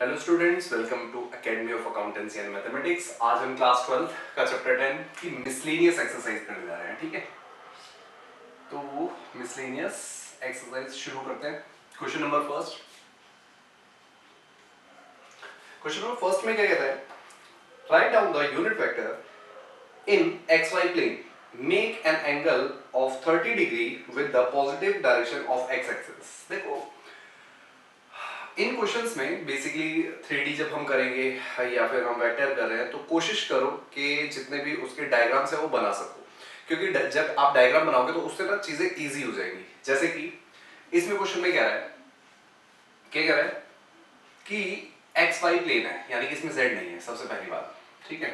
Hello students, welcome to academy of accountancy and mathematics. आज हम class 12 का chapter 10 की मिसलेनियस एक्सरसाइज करने जा रहे हैं। ठीक है, तो मिसलेनियस एक्सरसाइज शुरू करते हैं। क्वेश्चन नंबर फर्स्ट में क्या कहता है? Write down the unit vector in x y plane, make an angle of 30 degree with the positive direction of x axis. देखो, इन क्वेश्चंस में बेसिकली 3D जब हम करेंगे या फिर हम वेक्टर कर रहे हैं तो कोशिश करो कि जितने भी उसके डायग्राम्स है वो बना सको, क्योंकि जब आप डायग्राम बनाओगे तो उससे ना चीजें इजी हो जाएंगी। जैसे कि इसमें क्वेश्चन में क्या कह रहा है कि एक्स वाई प्लेन है, यानी कि इसमें जेड नहीं है, सबसे पहली बात। ठीक है,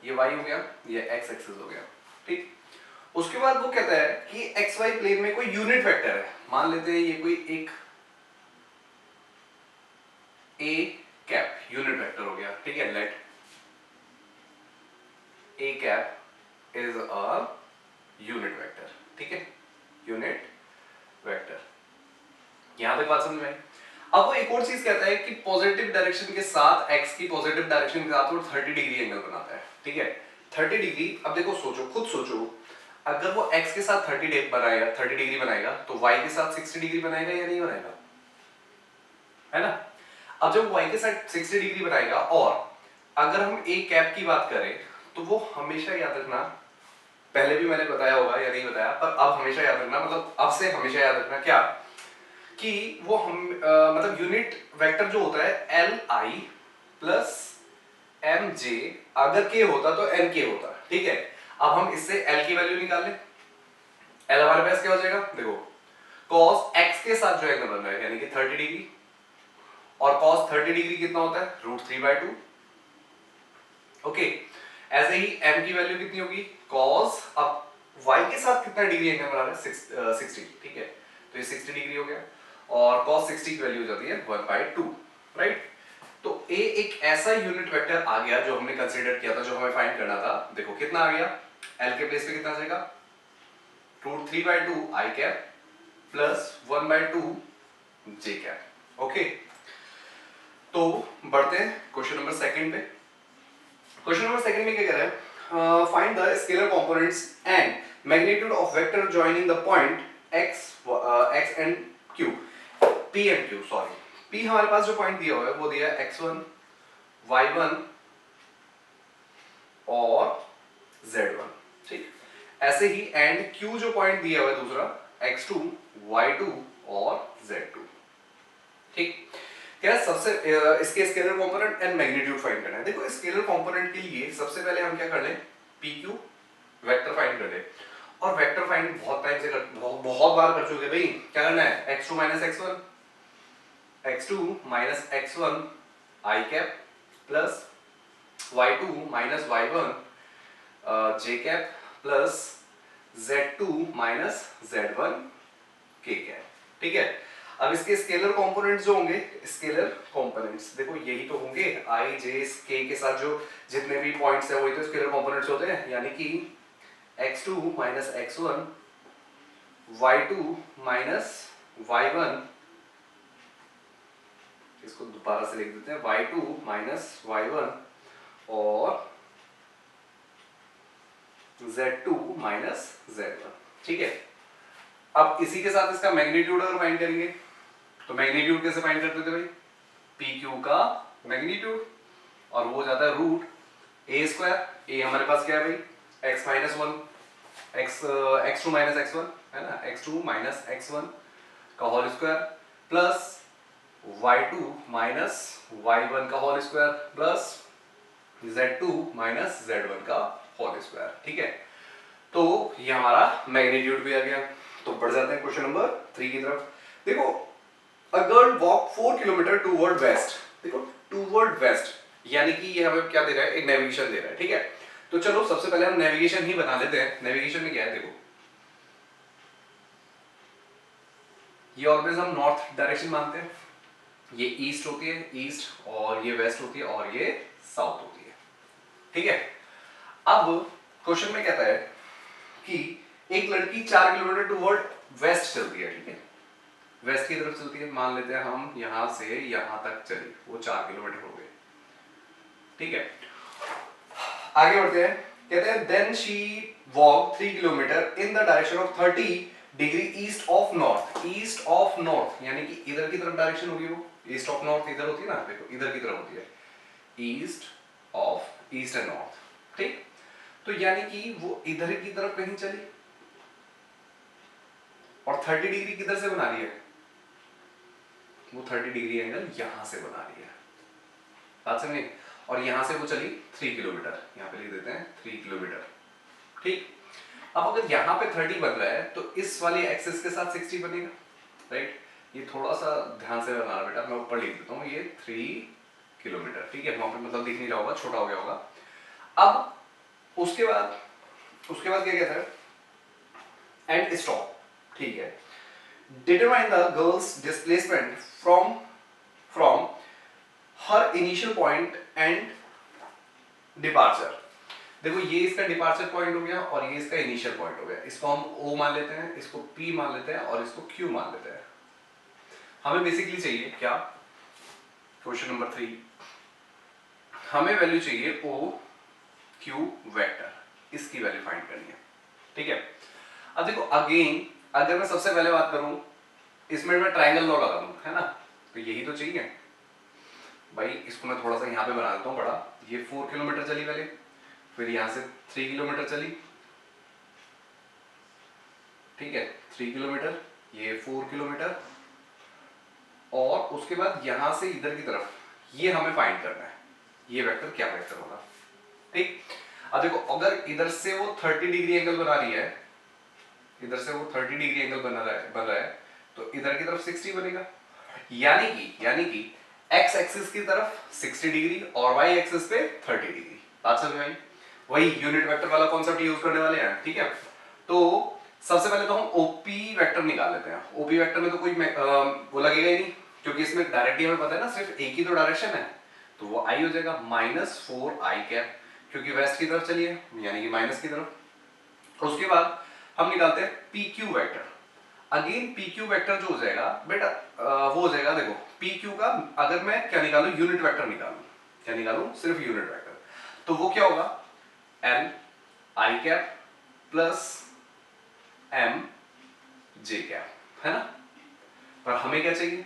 ये वाई हो गया, ये एक्स एक्सिस हो गया। ठीक, उसके बाद वो कहता है कि एक्स वाई प्लेन में कोई यूनिट वेक्टर है। मान लेते हैं ये कोई एक ए कैप यूनिट वेक्टर हो गया। ठीक है, let a cap is a unit vector. ठीक है, यूनिट वेक्टर। यहां तक बात समझ में आई? अब वो एक और चीज कहता है कि पॉजिटिव डायरेक्शन के साथ, एक्स की पॉजिटिव डायरेक्शन के साथ वो 30 डिग्री एंगल बनाता है। ठीक है, 30 डिग्री। अब देखो, खुद सोचो, अगर वो एक्स के साथ 30 डिग्री बनाएगा तो वाई के साथ 60 डिग्री बनाएगा या नहीं बनाएगा? है ना? अब जब y के साथ 60 डिग्री बनाएगा, और अगर हम ए कैप की बात करें तो वो हमेशा याद रखना, पहले भी मैंने बताया होगा या नहीं बताया, पर अब हमेशा याद रखना, मतलब अब से हमेशा याद रखना क्या, कि वो मतलब यूनिट वेक्टर जो होता है l i plus m j, अगर के होता तो एन के होता। ठीक है, अब हम इससे एल की वैल्यू निकाल लें। एल हमारे पास क्या हो जाएगा? देखो, cos x के साथ जो एंगल बन रहा है यानी कि 30 डिग्री, और cos 30 डिग्री कितना होता है? √3/2। ओके, ऐसे ही m की वैल्यू कितनी होगी? cos, अब y के साथ कितना डिग्री एंगल बना रहा है? 60। ठीक है, तो ये 60 डिग्री हो गया, और cos 60 की वैल्यू हो जाती है 1/2। राइट, तो a एक ऐसा यूनिट वेक्टर आ गया जो हमने कंसीडर किया था, जो हमें फाइंड करना था। देखो कितना आ गया, l के प्लेस पे कितना आ जाएगा? √3/2 i cap plus 1/2 j cap. Okay, तो बढ़ते हैं क्वेश्चन नंबर सेकंड पे। क्वेश्चन नंबर सेकंड में क्या कह रहा है? Find the scalar components and magnitude of vector joining the point x and q, p and q। Sorry, p हमारे पास जो पॉइंट दिया हुआ है वो दिया है x1 y1 और z1। ठीक, ऐसे ही एंड q जो पॉइंट दिया हुआ है दूसरा x2 y2 और z2। ठीक, क्या सबसे इसके scalar component and magnitude find करना है। देखो, स्केलर कंपोनेंट के लिए सबसे पहले हम क्या कर लें? PQ वेक्टर फाइंड कर ले। और वेक्टर फाइंड बहुत टाइम से बहुत बार कर चुके भाई। क्या करना है? x2 minus x1 i cap plus y2 minus y1 j cap plus z2 minus z1 k cap. ठीक है, अब इसके स्केलर कंपोनेंट्स जो होंगे, स्केलर कंपोनेंट्स देखो यही तो होंगे, i j k के साथ जो जितने भी पॉइंट्स है वही तो स्केलर कंपोनेंट्स होते हैं, यानी कि x2 minus x1 y2 minus y1, इसको दोबारा से लिख देते हैं, y2 माइनस y1 और z2 माइनस z1। ठीक है, अब इसी के साथ इसका मैग्नीट्यूड अगर फाइंड करेंगे तो मैग्नीट्यूड कैसे फाइंड करते थे भाई? PQ का मैग्नीट्यूड, और वो हो जाता है √a²। a हमारे पास क्या है भाई? x minus 1, x2 minus x1 है ना, x2 माइनस x1 का whole square plus y2 minus y1 का whole square plus z2 minus z1 का होल स्क्वायर। ठीक है, तो ये हमारा मैग्नीट्यूड भी आ गया। तो बढ़ जाते हैं क्वेश्चन नंबर 3 की तरफ। देखो, a girl walk 4 kilometre toward west. देखो, टूवर्ड वेस्ट यानी कि ये हमें क्या दे रहा है? एक नेविगेशन दे रहा है। ठीक है, तो चलो सबसे पहले हम नेविगेशन ही बना लेते हैं। नेविगेशन में क्या है? देखो, ये ऑलवेज हम नॉर्थ डायरेक्शन मानते हैं, ये ईस्ट होती है ईस्ट, और ये वेस्ट होती है, और ये साउथ होती है। ठीक है, अब क्वेश्चन में कहता है कि एक लड़की 4 किलोमीटर टूवर्ड वेस्ट चलती है। ठीक है, वेस्ट की तरफ चलती है, मान लेते हैं हम यहां से यहां तक चली, वो 4 किलोमीटर हो गए, ठीक है। आगे बढ़ते हैं, कहते हैं then she walk 3 kilometre in the direction of 30 degree east of north. East of north यानी कि इधर की तरफ डायरेक्शन होगी, वो ईस्ट ऑफ नॉर्थ इधर होती है ना, देखो इधर की तरफ होती है, east of east and north, ठीक। तो यानी कि वो इधर की तरफ कहीं चली और 30 डिग्री किधर से बना रही है, वो 30 डिग्री एंगल यहां से बना रही है, बात समझे। और यहां से वो चली 3 किलोमीटर, यहां पे लिख देते हैं 3 किलोमीटर, ठीक। अब अगर यहां पे 30 बन रहा है तो इस वाली एक्सिस के साथ 60 बनेगा, राइट। ये थोड़ा सा ध्यान से बनाना बेटा, मैं ऊपर लिख देता हूं ये 3 किलोमीटर, ठीक है। वहां पे मतलब दिख नहीं रहा होगा, छोटा हो गया होगा। अब उसके बाद क्या कहता है, एंड स्टॉप, ठीक है। Determine the girls displacement from her initial point and departure. देखो ये इसका डिपार्चर पॉइंट हो गया और ये इसका इनिशियल पॉइंट हो गया, इसको हम O मान लेते हैं, इसको P मान लेते हैं और इसको Q मान लेते हैं। हमें बेसिकली चाहिए क्या, क्वेश्चन नंबर 3, हमें वैल्यू चाहिए O Q वेक्टर, इसकी वैल्यू फाइंड करनी है, ठीक है। अब देखो अगेन अगर मैं सबसे पहले बात करूं, इसमें मैं ट्रायंगल लॉ लगा दूं, है ना, तो यही तो चाहिए भाई। इसको मैं थोड़ा सा यहां पे बना देता हूं बड़ा, ये 4 किलोमीटर चली पहले, फिर यहां से 3 किलोमीटर चली, ठीक है, 3 किलोमीटर, ये 4 किलोमीटर, और उसके बाद यहां से इधर की तरफ, ये हमें फाइंड करना है, ये वेक्टर क्या वेक्टर होगा, ठीक। अब देखो अगर इधर से वो 30 डिग्री एंगल बना रही है, इधर से वो 30 डिग्री एंगल बन रहा है, तो इधर की तरफ 60 बनेगा, यानी कि x एक्सिस की तरफ 60 डिग्री और y एक्सिस पे 30 डिग्री, बात समझ में आई। वही यूनिट वेक्टर वाला कॉन्सेप्ट यूज करने वाले हैं, ठीक है। तो सबसे पहले तो हम ओपी वेक्टर निकाल लेते हैं। ओपी वेक्टर में तो कोई वो लगेगा ही नहीं, क्योंकि इसमें डायरेक्टली हमें पता है ना सिर्फ एक ही तो डायरेक्शन है, तो वो आई हो जाएगा -4i कैप, क्योंकि वेस्ट की तरफ चलिए यानी कि माइनस की तरफ। उसके बाद हम निकालते हैं P Q vector. Again P Q vector जो हो जाएगा बेटा, वो हो जाएगा, देखो पी क्यू का अगर मैं क्या निकालू, यूनिट वेक्टर निकालू, क्या निकालू, सिर्फ यूनिट वेक्टर, तो वो क्या होगा, l i cap plus m j cap, है ना। पर हमें क्या चाहिए,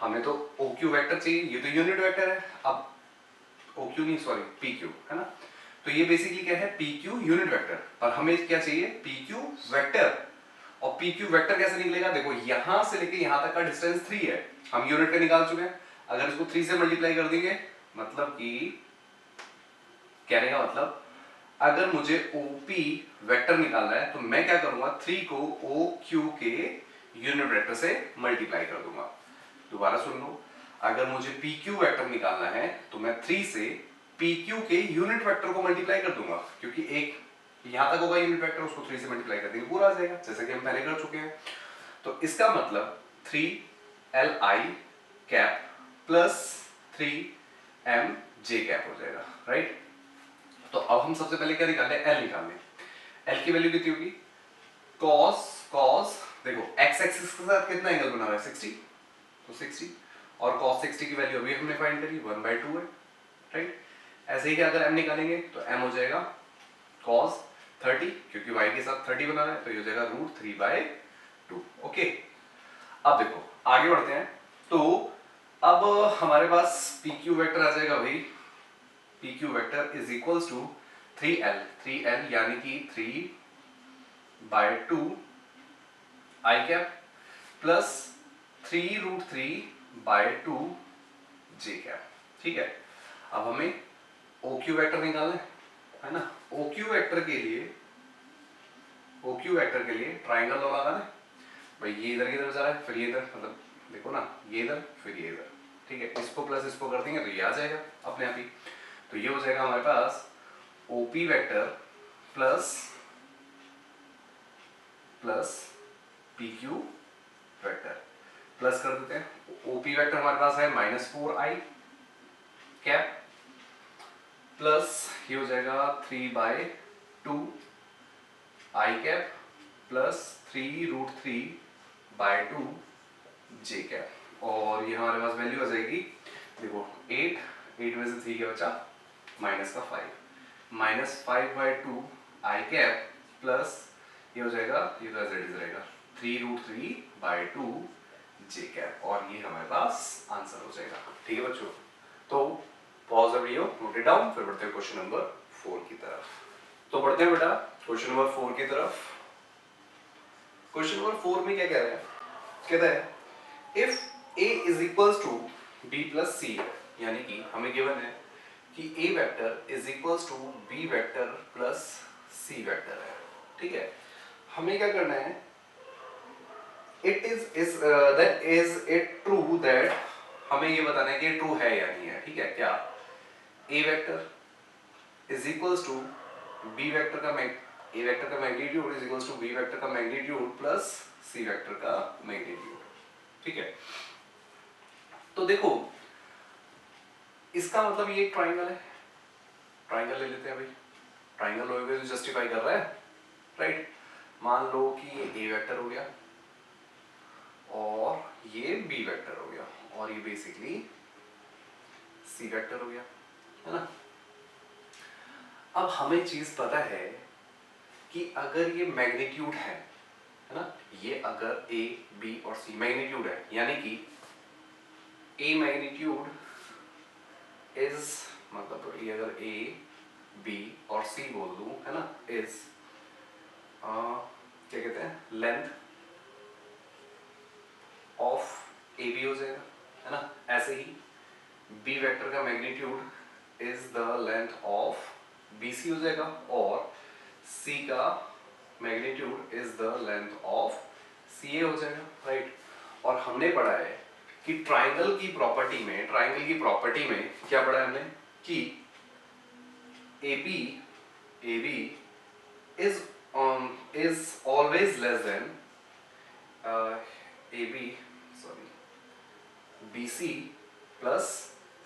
हमें तो ओ क्यू वेक्टर चाहिए, ये तो यूनिट वेक्टर है। अब ओ क्यू नहीं सॉरी पी क्यू, है ना। तो ये बेसिकली क्या है, पी क्यू यूनिट वेक्टर, पर हमें क्या चाहिए, पी क्यू वेक्टर। और पी क्यू वेक्टर कैसे निकलेगा, देखो यहां से लेके यहां तक का डिस्टेंस 3 है, हम यूनिट का निकाल चुके हैं। अगर इसको 3 से मल्टीप्लाई कर देंगे, मतलब कि कहने का मतलब अगर मुझे ओपी वेक्टर निकालना है तो मैं क्या करूंगा, 3 को ओ क्यू के यूनिट वेक्टर से मल्टीप्लाई कर दूंगा। दोबारा सुन लो, अगर मुझे पी क्यू वेक्टर निकालना है तो मैं 3 से पी क्यू के यूनिट वेक्टर को मल्टीप्लाई कर दूंगा, क्योंकि एक यहां तक होगा यूनिट वेक्टर, उसको 3 से मल्टीप्लाई कर देंगे पूरा आ जाएगा, जैसे कि हम पहले कर चुके हैं। तो इसका मतलब 3li cap plus 3mj cap हो जाएगा, राइट। तो अब हम सबसे पहले क्या निकालते हैं, एल निकालने। एल की वैल्यू कितनी होगी, कॉस देखो एक्स एक्सिस के साथ कितना एंगल बना रहा है, 60, तो 60, और cos 60 की वैल्यू अभी हमने फाइंड करी 1/2 है, राइट। ऐसे ही कि अगर m निकालेंगे तो m हो जाएगा cos 30, क्योंकि y के साथ 30 बना रहा है, तो ये हो जाएगा √3/2। ओके, अब देखो आगे बढ़ते हैं। तो अब हमारे पास pq वेक्टर आ जाएगा भाई, pq vector is equals to 3l यानी कि 3/2 i cap plus 3√3/2 j cap, ठीक है। अब हमें OQ वेक्टर निकालना है ना। OQ वेक्टर के लिए ट्राइंगल लॉ लगाना है भाई, ये इधर की तरफ जा रहा है, फिर ये इधर, मतलब देखो ना, ये इधर फिर ये इधर, ठीक है। इसको प्लस इसको कर देंगे तो ये आ जाएगा अपने आप ही। तो ये हो जाएगा हमारे पास OP vector plus PQ vector, plus कर देते हैं। OP वेक्टर हमारे पास है -4i कैप प्लस ये हो जाएगा 3/2 i cap plus 3√3/2 by 2 j cap, और ये हमारे पास वैल्यू आ जाएगी, देखो 8 में से 3 क्या बचा, माइनस का 5, माइनस 5 बाय 2 आई कैप प्लस ये हो जाएगा, ये तो एज इट इज रहेगा 3√3 बाय 2 जे कैप, और ये हमारे पास आंसर हो जाएगा। ठीक है बच्चों, तो pause the video, note it down, फिर बढ़ते हैं क्वेश्चन नंबर 4 की तरफ। तो बढ़ते हैं बेटा क्वेश्चन नंबर 4 की तरफ। क्वेश्चन नंबर 4 में क्या कह रहे हैं, कहता है if a is equals to b plus c, यानी कि हमें गिवन है कि a vector is equals to b vector plus c vector है। ठीक है, हमें क्या करना है, it is it true that, हमें ये बताना है कि ट्रू है या नहीं है। ठीक है, क्या a vector is equals to b vector का a वेक्टर का magnitude is equals to b vector का मैग्नीट्यूड प्लस c वेक्टर का मैग्नीट्यूड। ठीक है, तो देखो इसका मतलब ये एक ट्राइंगल है, ट्राइंगल ले लेते हैं भाई, ट्राइंगल होगा तो जस्टिफाई कर रहा है, राइट। मान लो कि ये a वेक्टर हो गया और ये b वेक्टर हो गया और ये बेसिकली c वेक्टर हो गया, है ना। अब हमें चीज पता है कि अगर ये मैग्नीट्यूड है ना, ये अगर a b और c मैग्नीट्यूड है, यानी कि a मैग्नीट्यूड इज, मतलब ये अगर a b और c बोल दूं, है ना, इज क्या कहते हैं, लेंथ ऑफ ए बी हो जाएगा, है ना। ऐसे ही b वेक्टर का magnitude is the length of B C हो जाएगा और c का magnitude is the length of C A हो जाएगा, राइट। और हमने पढ़ा है कि ट्राइंगल की प्रॉपर्टी में, ट्राइंगल की प्रॉपर्टी में क्या पढ़ा है हमने कि a b is always less than AB, sorry, BC plus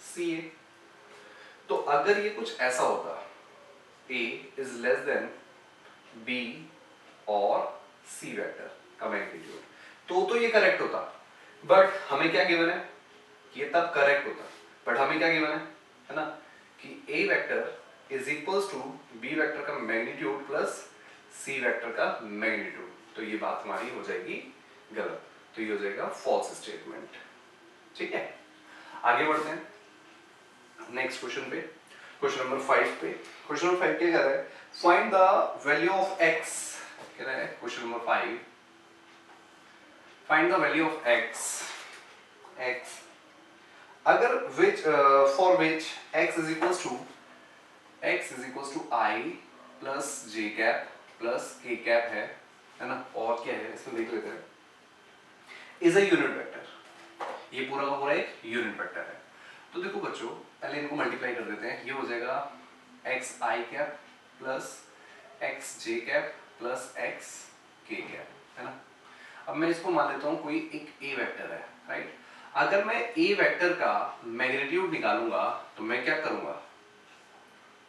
CA। तो अगर ये कुछ ऐसा होता, A is less than B और C वेक्टर का मैग्नीट्यूड, तो ये करेक्ट होता, बट हमें क्या गिवन है, ये तब करेक्ट होता, बट हमें क्या गिवन है ना, कि A vector is equals to B vector का मैग्नीट्यूड प्लस C वेक्टर का मैग्नीट्यूड, तो ये बात हमारी हो जाएगी गलत, तो ये हो जाएगा फॉल्स स्टेटमेंट। ठीक है, आगे बढ़ते हैं नेक्स्ट क्वेश्चन पे, क्वेश्चन नंबर 5 पे। क्वेश्चन नंबर 5 क्या कह रहा है, find the value of x, कह रहा है question number 5, find the value of x अगर which for which x is equals to I plus j cap plus k cap है ना, और क्या है इसमें देख लेते हैं, इज अ यूनिट वेक्टर, ये पूरा का पूरा एक यूनिट वेक्टर है। तो देखो बच्चों, पहले इनको मल्टीप्लाई कर देते हैं, ये हो जाएगा x i cap plus x j cap plus x k cap, है ना। अब मैं इसको मान लेता हूं कोई एक a वेक्टर है, राइट। अगर मैं a वेक्टर का मैग्नीट्यूड निकालूंगा तो मैं क्या करूंगा,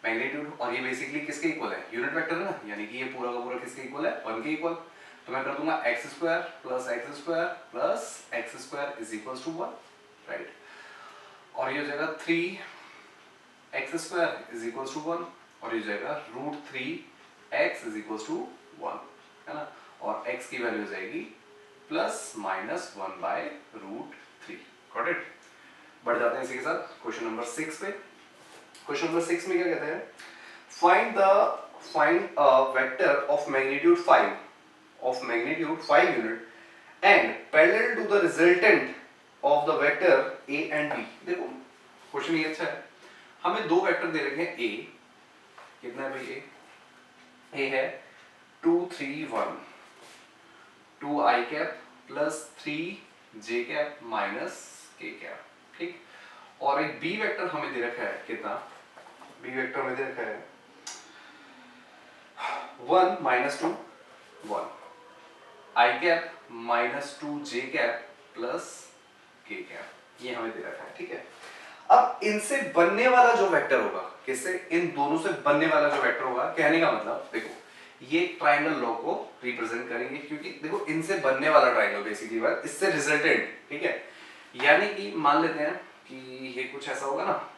मैग्नीट्यूड, और ये बेसिकली किसके इक्वल है, यूनिट वेक्टर है ना, यानी कि ये पूरा का पूरा किसके इक्वल है, 1 के इक्वल। तो मैं कर दूंगा x square plus x square is equals to 1, right. और ये हो जाएगा 3x square is equals to 1, और ये हो जाएगा √3x इज इक्वल्स टू 1, है ना। और x की वैल्यू हो जाएगी plus minus 1 by √3, got it. बढ़ जाते हैं इसी के साथ क्वेश्चन नंबर 6 पे। क्वेश्चन नंबर 6 में क्या कहते हैं, find a vector of magnitude 5 unit and parallel to the resultant of the vector a and b। देखो क्वेश्चन ये अच्छा है, हमें दो वेक्टर दे रखे हैं, a कितना है भाई, a है 2 3 1, 2 i cap plus 3 j cap minus k cap, ठीक। और एक b वेक्टर हमें दे रखा है, कितना, b वेक्टर में दे रखा है 1 minus 2 1, i cap minus 2 j cap plus k cap, ये हमें दे रखा है, ठीक है। अब इनसे बनने वाला जो वेक्टर होगा, किससे, इन दोनों से बनने वाला जो वेक्टर होगा, कहने का मतलब देखो ये ट्राइंगल लॉ को रिप्रेजेंट करेंगे, क्योंकि देखो इनसे बनने वाला ट्राइंगल बेसिकली बात इससे रिजल्टेंट, ठीक है। यानी कि मान लेते हैं कि ये कुछ ऐसा होगा ना,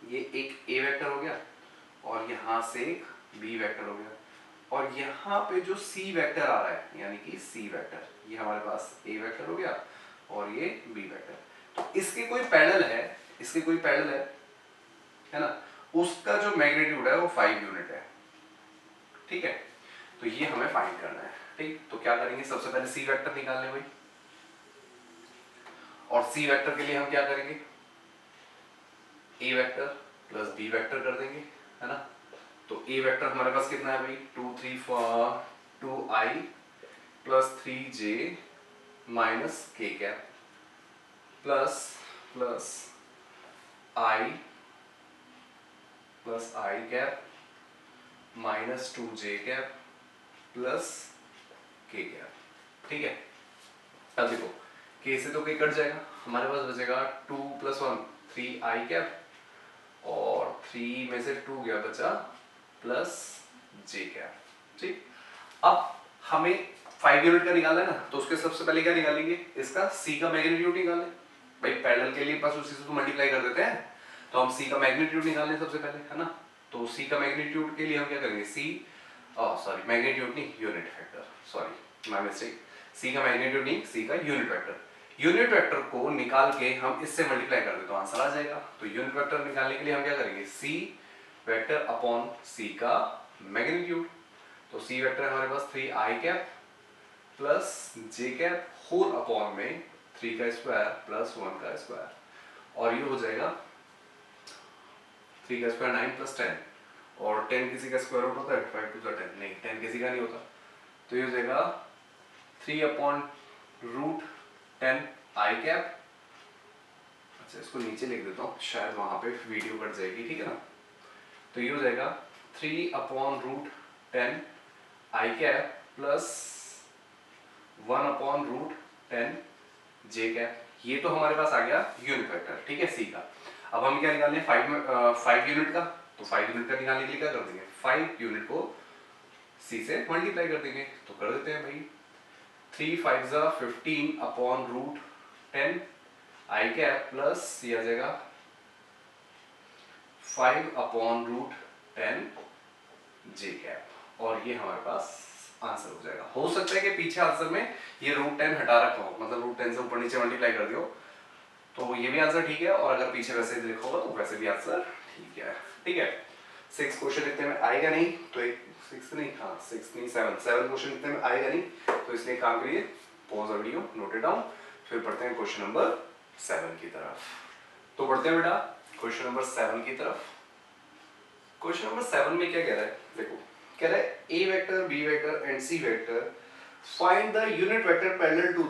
ये एक ए वेक्टर हो गया और यहां से एक बी वेक्टर हो गया, और यहाँ पे जो सी वेक्टर आ रहा है यानी कि सी वेक्टर, ये हमारे पास ए वेक्टर हो गया और ये बी वेक्टर। तो इसके कोई पैरेलल है, इसके कोई पैरेलल है ना, उसका जो मैग्नीट्यूड है वो 5 यूनिट है, ठीक है। तो ये हमें फाइंड करना है, ठीक। तो क्या करेंगे, सबसे पहले सी वेक्टर निकालने भाई, और सी वेक्टर के लिए हम क्या करेंगे, ए वेक्टर प्लस बी वेक्टर कर देंगे, है ना। तो ए वेक्टर हमारे पास कितना है भाई, 2 3 4 2i plus 3j minus k cap plus plus i plus i cap minus 2j cap plus k cap, ठीक है। अब देखो k से तो k कट जाएगा, हमारे पास बचेगा 2 प्लस 1 3i कैप, और 3 में से 2 गया बचा प्लस j कैप, ठीक। अब हमें 5 यूनिट का निकालना है ना, तो उसके सबसे पहले क्या निकालेंगे, इसका c का मैग्नीट्यूड निकालें भाई, पैरेलल के लिए बस उसी से तो मल्टीप्लाई कर देते हैं, तो हम c का मैग्नीट्यूड निकालें सबसे पहले, है ना। तो c का मैग्नीट्यूड के लिए हम क्या करेंगे, सॉरी मैग्नीट्यूड नहीं, unit vector, sorry my mistake, c का मैग्नीट्यूड नहीं, c का यूनिट वेक्टर। यूनिट वेक्टर को निकाल के हम इससे मल्टीप्लाई कर दे तो आंसर आ जाएगा। तो यूनिट वेक्टर निकालने के लिए हम क्या करेंगे, c वेक्टर अपॉन c का मैग्नीट्यूड। तो c वेक्टर है हमारे पास 3i cap plus j cap whole upon में 3 का स्क्वायर प्लस 1 का स्क्वायर, और ये हो जाएगा 3 का स्क्वायर 9 प्लस 10, और 10 किसी का स्क्वायर रूट होता है, 5 टू 10 नहीं, 10 किसी का नहीं होता, तो ये हो जाएगा 3 अपॉन रूट 10 i कैप। अच्छा इसको नीचे लिख देता हूँ, शायद वहां पे वीडियो कट जाएगी, ठीक है ना। तो ये हो जाएगा 3 upon root 10 i cap plus 1 upon root 10 j cap. ये तो हमारे पास आ गया यूनिट वेक्टर, ठीक है, c का। अब हम क्या निकालने, 5 यूनिट का, तो 5 यूनिट का निकालने के लिए क्या कर देंगे, 5 यूनिट को c से मल्टीप्लाई कर देंगे, तो कर देते हैं भाई, 3 5 15 upon root 10 i cap plus ये आ जाएगा 5 अपॉन रूट 10 j कैप, और ये हमारे पास आंसर हो जाएगा। हो सकता है कि पीछे आंसर में ये रूट 10 हटा रखा हो, मतलब रूट 10 से ऊपर नीचे मल्टीप्लाई कर दियो, तो ये भी आंसर ठीक है, और अगर पीछे वैसे लिखा होगा तो वैसे भी आंसर ठीक है, ठीक है। 6 क्वेश्चन इतने में आएगा नहीं, तो एक 6 नहीं, हाँ 6 नहीं 7 क्वेश्चन इतने में आएगा नहीं, तो इसलिए काम करिए, pause video, note it down, फिर पढ़ते हैं क्वेश्चन नंबर 7 की तरफ। तो पढ़ते हैं बेटा क्वेश्चन नंबर 7 की तरफ। क्वेश्चन नंबर 7 में क्या कह रहा है, देखो कह रहा है a vector, b vector and c vector, find the unit vector parallel to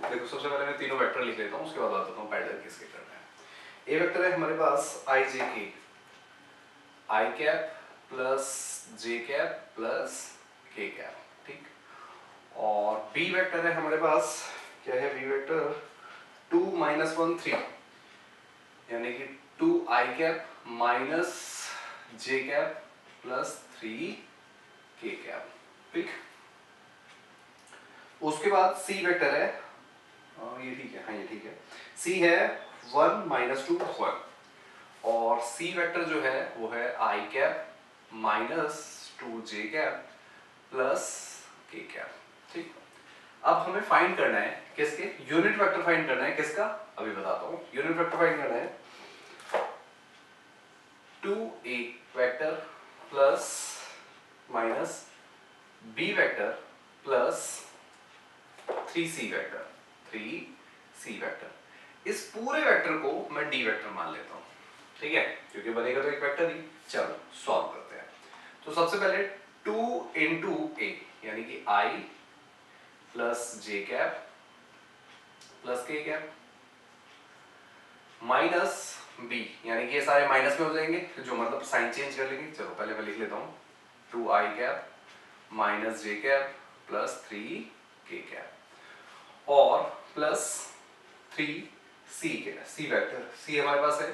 देखो सबसे पहले मैं तीनों वेक्टर लिख लेता हूं, उसके बाद बताता हूं पैरेलल किसके करना है। a वेक्टर है हमारे पास i j k, i cap plus j cap plus k cap, ठीक। और b वेक्टर है हमारे पास, क्या है b वेक्टर, 2 माइनस 1 3, यानी कि 2i cap minus j cap plus 3k cap, ठीक। उसके बाद c वेक्टर है, ये ठीक है, हाँ ये ठीक है, c है 1 माइनस 2 1, और c वेक्टर जो है वो है i cap minus 2j cap plus k cap, ठीक। अब हमें फाइंड करना है किसके, यूनिट वेक्टर फाइंड करना है किसका, अभी बताता हूँ। यूनिट वेक्टर फाइंड करना है 2a vector plus minus b vector plus 3c vector. इस पूरे वेक्टर को मैं d वेक्टर मान लेता हूं, ठीक है, क्योंकि बनेगा तो एक वेक्टर ही। चलो सॉल्व करते हैं। तो सबसे पहले 2 इंटू a यानी कि i plus j cap plus k cap minus b, यानी कि ये सारे माइनस में हो जाएंगे, जो मतलब साइन चेंज कर लेंगे। चलो पहले मैं लिख लेता हूं 2i cap minus j cap plus 3k cap और प्लस 3c वेक्टर। c हमारे पास है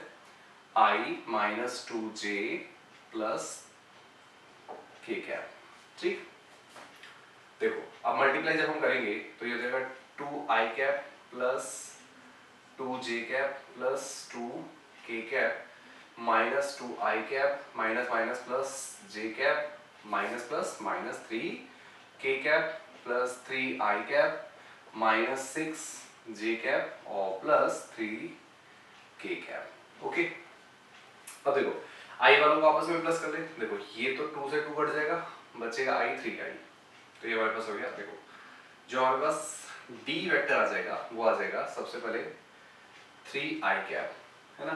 i माइनस 2j प्लस के कैप। ठीक, देखो अब मल्टीप्लाई जब हम करेंगे तो ये हो जाएगा 2i cap plus 2j cap plus 2k cap minus 2i cap minus minus plus j cap minus plus minus 3k cap plus 3i cap minus 6j cap और प्लस 3k कैप। ओके, अब देखो i वालों को आपस में plus कर ले। देखो ये तो 2 से 2 कट जाएगा, बचेगा i 3i, तो ये हमारे पास हो गया। देखो जो हमारे पास d वेक्टर आ जाएगा वो आ जाएगा सबसे पहले 3i कैप, है ना।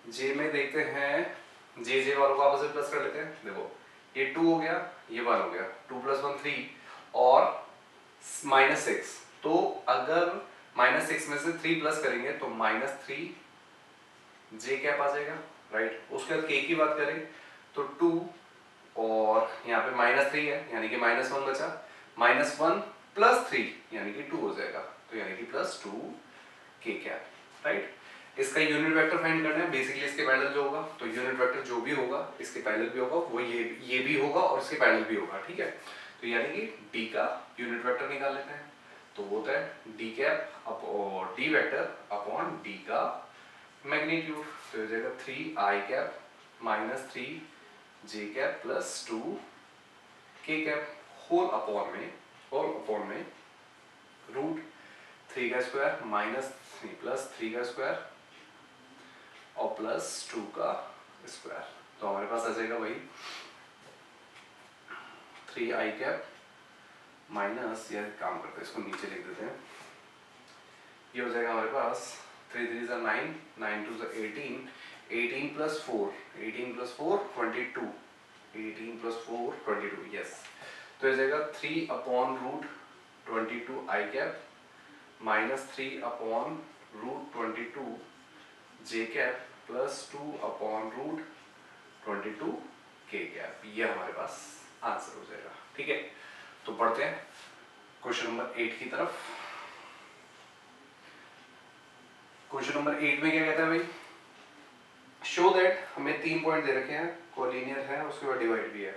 j में देखते हैं, j वालों को आपस में प्लस कर लेते हैं। देखो ये 2 हो गया, ये 1 हो गया, 2 + 1 3 और -6, तो अगर -6 में से 3 प्लस करेंगे तो -3j कैप आ जाएगा, राइट। उसके बाद k की बात करें तो 2 और यहाँ पे -3 है यानी कि -1 बचा, -1 + 3 यानी कि 2 हो जाएगा, तो यानी कि +2k कैप, राइट। इसका यूनिट वेक्टर फाइंड करना है, बेसिकली इसके पैरेलल जो होगा, तो यूनिट वेक्टर जो भी होगा इसके पैरेलल भी होगा, वो ये भी होगा और इसके पैरेलल भी होगा, ठीक है। तो यानी कि d का यूनिट वेक्टर निकाल लेते हैं, तो वो होता है d कैप और d वेक्टर अपॉन d का मैग्नीट्यूड, तो हो जाएगा 3i cap minus 3j cap plus 2k cap whole upon में रूट 3 का स्क्वायर माइनस 3 प्लस 3 का स्क्वायर और प्लस 2 का स्क्वायर, तो हमारे पास आ जाएगा वही 3i कैप माइनस, यह काम करते हैं इसको नीचे लिख देते हैं, ये हो जाएगा हमारे पास 3 3 = 9, 9 2 = 18, 18 + 4 22, 18 + 4 22, यस। तो हो जाएगा 3/√22i cap minus 3/√22j cap plus 2/√22k cap, ये हमारे पास आंसर हो जाएगा, ठीक है। तो पढ़ते हैं क्वेश्चन नंबर 8 की तरफ। क्वेश्चन नंबर 8 में क्या कहता है भाई, शो दैट, हमें 3 पॉइंट दे रखे हैं, कोलिनियर है, उसके बाद डिवाइड भी है।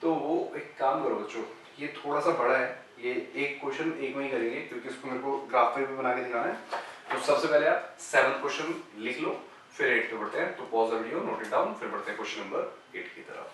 तो वो एक काम करो बच्चों, ये थोड़ा सा बड़ा है, ये एक क्वेश्चन एक में ही करेंगे क्योंकि इसको मेरे को ग्राफ पे भी बना के दिखाना है। तो सबसे पहले आप 7 क्वेश्चन लिख लो, फिर 8 पे बढ़ते हैं। तो pause the video, note it down, फिर बढ़ते हैं क्वेश्चन नंबर 8 की तरफ।